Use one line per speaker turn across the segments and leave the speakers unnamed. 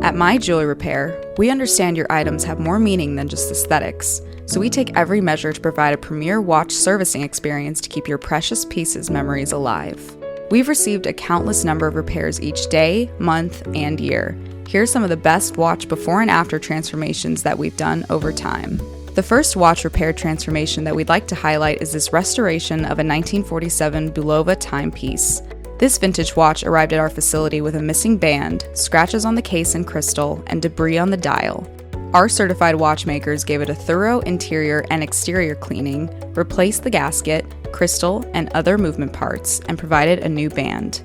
At My Jewelry Repair, we understand your items have more meaning than just aesthetics, so we take every measure to provide a premier watch servicing experience to keep your precious pieces' memories alive. We've received a countless number of repairs each day, month, and year. Here are some of the best watch before and after transformations that we've done over time. The first watch repair transformation that we'd like to highlight is this restoration of a 1947 Bulova timepiece. This vintage watch arrived at our facility with a missing band, scratches on the case and crystal, and debris on the dial. Our certified watchmakers gave it a thorough interior and exterior cleaning, replaced the gasket, crystal, and other movement parts, and provided a new band.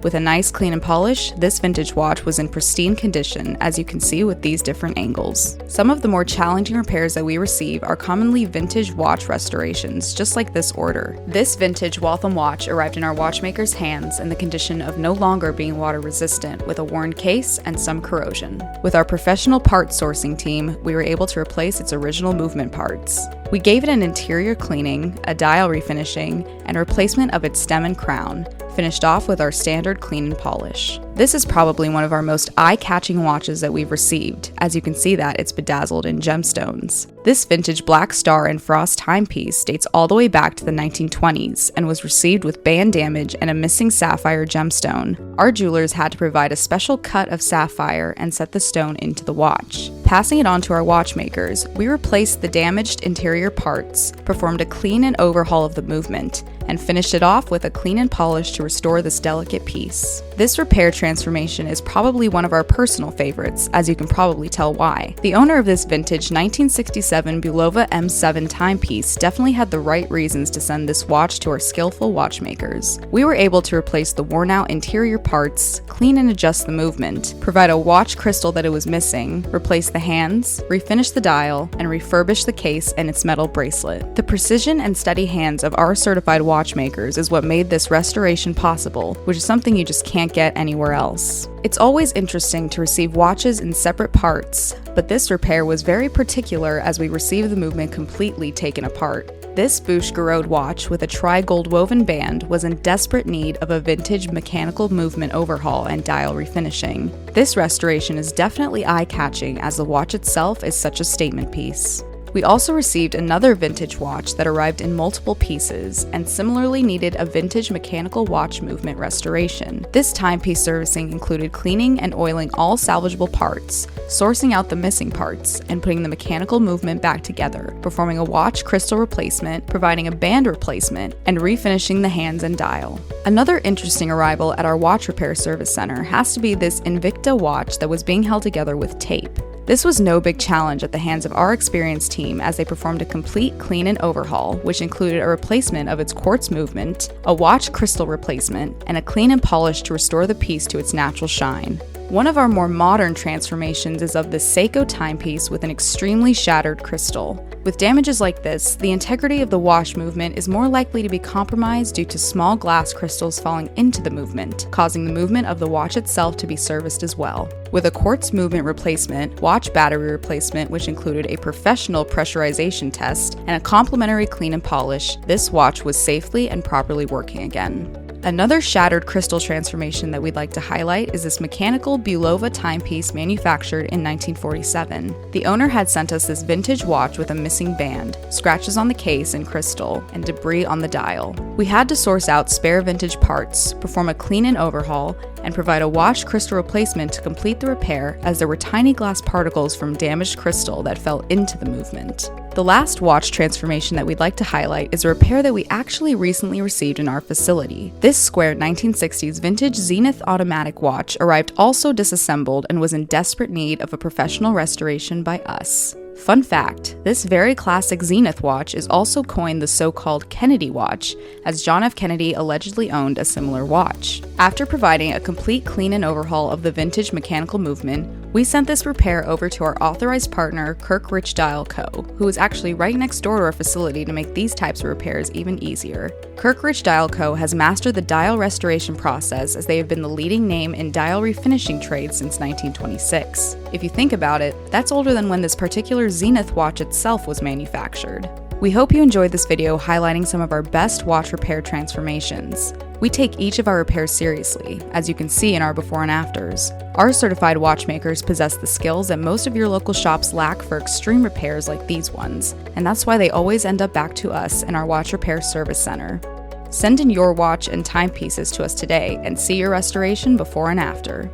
With a nice clean and polish, this vintage watch was in pristine condition, as you can see with these different angles. Some of the more challenging repairs that we receive are commonly vintage watch restorations, just like this order. This vintage Waltham watch arrived in our watchmaker's hands in the condition of no longer being water resistant, with a worn case and some corrosion. With our professional part sourcing team, we were able to replace its original movement parts. We gave it an interior cleaning, a dial refinishing, and a replacement of its stem and crown, finished off with our standard clean and polish. This is probably one of our most eye-catching watches that we've received. As you can see that it's bedazzled in gemstones. This vintage black star and frost timepiece dates all the way back to the 1920s and was received with band damage and a missing sapphire gemstone. Our jewelers had to provide a special cut of sapphire and set the stone into the watch. Passing it on to our watchmakers, we replaced the damaged interior parts, performed a clean and overhaul of the movement, and finished it off with a clean and polish to restore this delicate piece. This repair transformation is probably one of our personal favorites, as you can probably tell why. The owner of this vintage 1967 Bulova M7 timepiece definitely had the right reasons to send this watch to our skillful watchmakers. We were able to replace the worn out interior parts, clean and adjust the movement, provide a watch crystal that it was missing, replace the hands, refinish the dial, and refurbish the case and its metal bracelet. The precision and steady hands of our certified watchmakers is what made this restoration possible, which is something you just can't get anywhere else. It's always interesting to receive watches in separate parts, but this repair was very particular as we received the movement completely taken apart. This bouche garoad watch with a tri-gold woven band was in desperate need of a vintage mechanical movement overhaul and dial refinishing. This restoration is definitely eye-catching as the watch itself is such a statement piece. We also received another vintage watch that arrived in multiple pieces and similarly needed a vintage mechanical watch movement restoration. This timepiece servicing included cleaning and oiling all salvageable parts, sourcing out the missing parts, and putting the mechanical movement back together, performing a watch crystal replacement, providing a band replacement, and refinishing the hands and dial. Another interesting arrival at our watch repair service center has to be this Invicta watch that was being held together with tape. This was no big challenge at the hands of our experienced team as they performed a complete clean and overhaul, which included a replacement of its quartz movement, a watch crystal replacement, and a clean and polish to restore the piece to its natural shine. One of our more modern transformations is of the Seiko timepiece with an extremely shattered crystal. With damages like this, the integrity of the watch movement is more likely to be compromised due to small glass crystals falling into the movement, causing the movement of the watch itself to be serviced as well. With a quartz movement replacement, watch battery replacement which included a professional pressurization test, and a complimentary clean and polish, this watch was safely and properly working again. Another shattered crystal transformation that we'd like to highlight is this mechanical Bulova timepiece manufactured in 1947. The owner had sent us this vintage watch with a missing band, scratches on the case and crystal, and debris on the dial. We had to source out spare vintage parts, perform a clean and overhaul, and provide a watch crystal replacement to complete the repair as there were tiny glass particles from damaged crystal that fell into the movement. The last watch transformation that we'd like to highlight is a repair that we actually recently received in our facility. This square 1960s vintage Zenith automatic watch arrived also disassembled and was in desperate need of a professional restoration by us. Fun fact, this very classic Zenith watch is also coined the so-called Kennedy watch, as John F. Kennedy allegedly owned a similar watch. After providing a complete clean and overhaul of the vintage mechanical movement, we sent this repair over to our authorized partner, Kirkridge Dial Co., who is actually right next door to our facility to make these types of repairs even easier. Kirkridge Dial Co. has mastered the dial restoration process as they have been the leading name in dial refinishing trade since 1926. If you think about it, that's older than when this particular Zenith watch itself was manufactured. We hope you enjoyed this video highlighting some of our best watch repair transformations. We take each of our repairs seriously, as you can see in our before and afters. Our certified watchmakers possess the skills that most of your local shops lack for extreme repairs like these ones, and that's why they always end up back to us in our watch repair service center. Send in your watch and timepieces to us today and see your restoration before and after.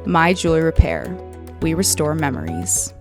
My Jewelry Repair. We restore memories.